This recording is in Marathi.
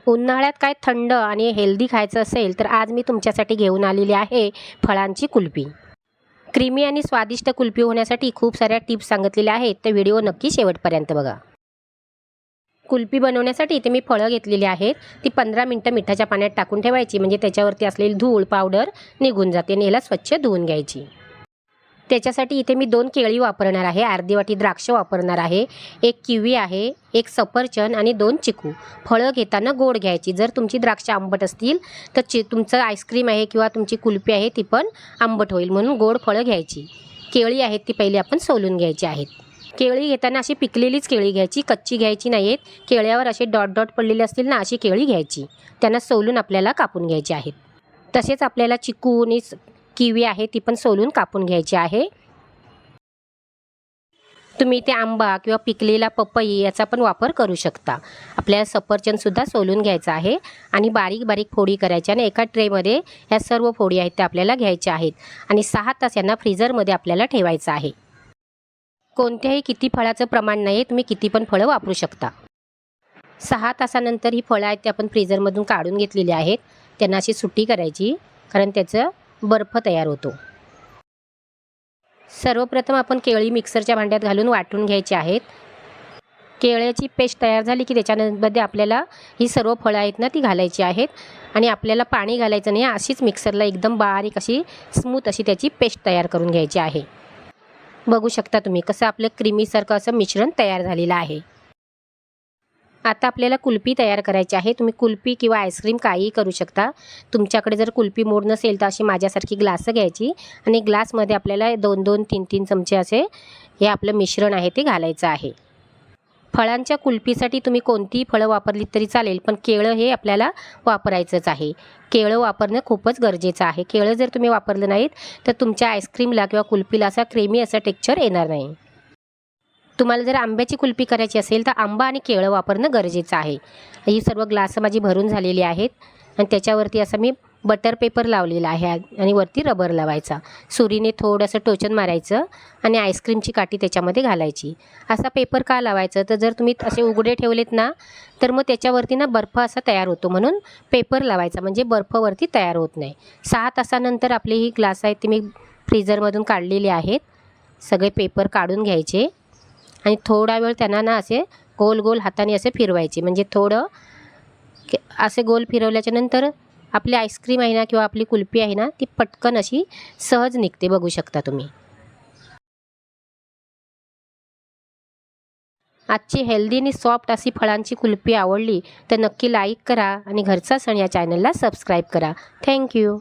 उन्हाळ्यात काय थंड आणि हेल्दी खायचं असेल तर आज मी तुमच्यासाठी घेऊन आलेली आहे फळांची कुल्फी। क्रीमी आणि स्वादिष्ट कुल्फी होण्यासाठी खूप साऱ्या टिप्स सांगितलेल्या आहेत, तर व्हिडिओ नक्की शेवटपर्यंत बघा। कुल्फी बनवण्यासाठी इथे मी फळं घेतलेली आहेत, ती 15 मिनिटं मिठाच्या पाण्यात टाकून ठेवायची, म्हणजे त्याच्यावरती असलेली धूळ पावडर निघून जाते आणि याला स्वच्छ धुवून घ्यायची। त्याच्यासाठी इथे मी 2 केळी वापरणार आहे, अर्धी वाटी द्राक्ष वापरणार आहे, 1 किवी आहे, 1 सफरचंद आणि 2 चिकू। फळं घेताना गोड घ्यायची। जर तुमची द्राक्ष आंबट असतील तर तुमचं आईस्क्रीम आहे किंवा तुमची कुल्फी आहे ती पण आंबट होईल, म्हणून गोड फळं घ्यायची। केळी आहेत ती पहिली आपण सोलून घ्यायची आहेत। केळी घेताना अशी पिकलेलीच केळी घ्यायची, कच्ची घ्यायची नाहीत। केळ्यावर असे डॉट डॉट पडलेले असतील ना, अशी केळी घ्यायची, त्यांना सोलून आपल्याला कापून घ्यायची आहेत। तसेच आपल्याला चिकू आणि किवी आहे ती पण सोलून कापून घ्यायची आहे। तुम्ही ते आंबा किंवा पिकलेला पपई याचा पण वापर करू शकता। आपल्याला सफरचंद सुद्धा सोलून घ्यायचं आहे आणि बारीक बारीक फोडी करायच्या आणि एका ट्रेमध्ये ह्या सर्व फोडी आहेत त्या आपल्याला घ्यायच्या आहेत आणि 6 तास यांना फ्रीजरमध्ये आपल्याला ठेवायचं आहे। कोणत्याही किती फळाचं प्रमाण नाही, तुम्ही किती पण फळं वापरू शकता। 6 तासानंतर ही फळं आहेत ते आपण फ्रीजरमधून काढून घेतलेली आहेत, त्यांना अशी सुट्टी करायची, कारण त्याचं बर्फ तयार होतो। सर्वप्रथम आपण केळी मिक्सरच्या भांड्यात घालून वाटून घ्यायची आहेत। केळ्याची पेस्ट तयार झाली की त्याच्यामध्ये आपल्याला ही सर्व फळं आहेत ना ती घालायची आहेत आणि आपल्याला पाणी घालायचं नाही, अशीच मिक्सरला एकदम बारीक अशी स्मूथ अशी त्याची पेस्ट तयार करून घ्यायची आहे। बघू शकता तुम्ही कसं आपलं क्रीमीसारखं असं मिश्रण तयार झालेलं आहे। आता आपल्याला कुल्फी तयार करायची आहे। तुम्ही कुल्फी किंवा आईस्क्रीम काहीही करू शकता। तुमच्याकडे जर कुल्फी मोड नसेल तर अशी माझ्यासारखी ग्लासं घ्यायची आणि ग्लासमध्ये आपल्याला 2-2 3-3 चमचे असे हे आपलं मिश्रण आहे ते घालायचं आहे। फळांच्या कुल्फीसाठी तुम्ही कोणतीही फळं वापरली तरी चालेल, पण केळं हे आपल्याला वापरायचंच आहे। केळं वापरणं खूपच गरजेचं आहे। केळं जर तुम्ही वापरलं नाहीत तर तुमच्या आईस्क्रीमला किंवा कुल्फीला असा क्रीमी असा टेक्स्चर येणार नाही। तुम्हाला जर आंब्याची कुल्फी करायची असेल तर आंबा आणि केळं वापरणं गरजेचं आहे। ही सर्व ग्लास माझी भरून झालेली आहेत आणि त्याच्यावरती असं मी बटर पेपर लावलेला आहे आणि वरती रबर लावायचा। सुरीने थोडंसं टोचन मारायचं आणि आईस्क्रीमची काठी त्याच्यामध्ये घालायची। असा पेपर का लावायचं, तर जर तुम्ही असे उघडे ठेवलेत ना तर मग त्याच्यावरती ना बर्फ असा तयार होतो, म्हणून पेपर लावायचा, म्हणजे बर्फ वरती तयार होत नाही। 6 तासानंतर आपली ही ग्लास आहेत ती मी फ्रीजरमधून काढलेली आहेत। सगळे पेपर काढून घ्यायचे आणि थोडा वेळ त्यांना ना असे गोल गोल हाताने असे फिरवायचे, म्हणजे थोडं असे गोल फिरवल्याच्या नंतर आपली आईस्क्रीम आहे ना किंवा आपली कुल्फी आहे ना ती पटकन अशी सहज निघते। बघू शकता तुम्ही। आजची हेल्दी आणि सॉफ्ट अशी फळांची कुल्फी आवडली तर नक्की लाईक करा आणि घरचा सण या चॅनलला सबस्क्राईब करा। थँक्यू।